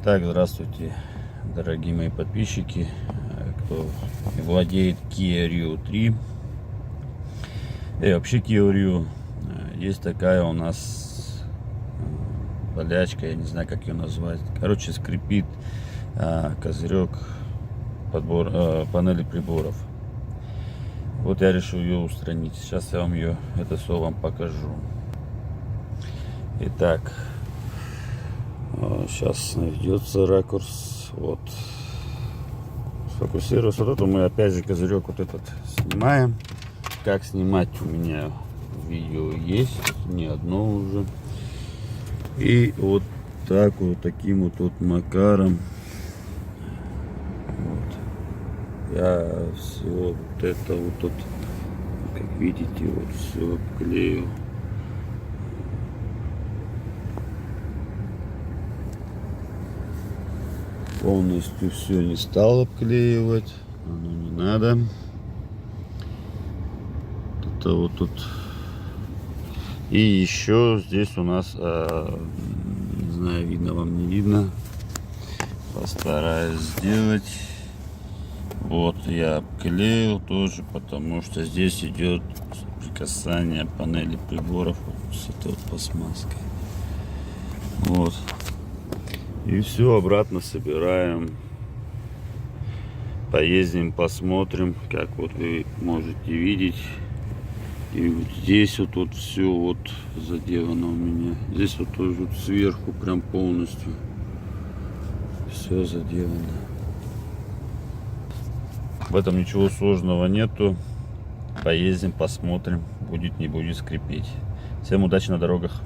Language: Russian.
Так, здравствуйте, дорогие мои подписчики, кто владеет Kia Rio 3 и вообще Kia Rio. Есть такая у нас болячка, я не знаю, как ее назвать. Короче, скрипит козырек панели приборов. Вот я решил ее устранить. Сейчас я вам это все вам покажу. Итак, сейчас найдется ракурс. Вот, сфокусируется. Вот это мы опять же козырек вот этот снимаем. Как снимать, у меня видео есть, не одно уже. И вот так вот, таким вот макаром вот я все вот это вот тут, как видите, вот все обклею. Полностью все не стал обклеивать, оно не надо. Это вот тут. И еще здесь у нас, не знаю, видно вам, не видно, постараюсь сделать. Вот я обклеил тоже, потому что здесь идет соприкасание панели приборов вот с этой вот пластмасской. Вот. И все, обратно собираем. Поездим, посмотрим, как вот вы можете видеть. И вот здесь вот все вот заделано у меня. Здесь вот тоже вот сверху прям полностью все заделано. В этом ничего сложного нету. Поездим, посмотрим, будет не будет скрипеть. Всем удачи на дорогах.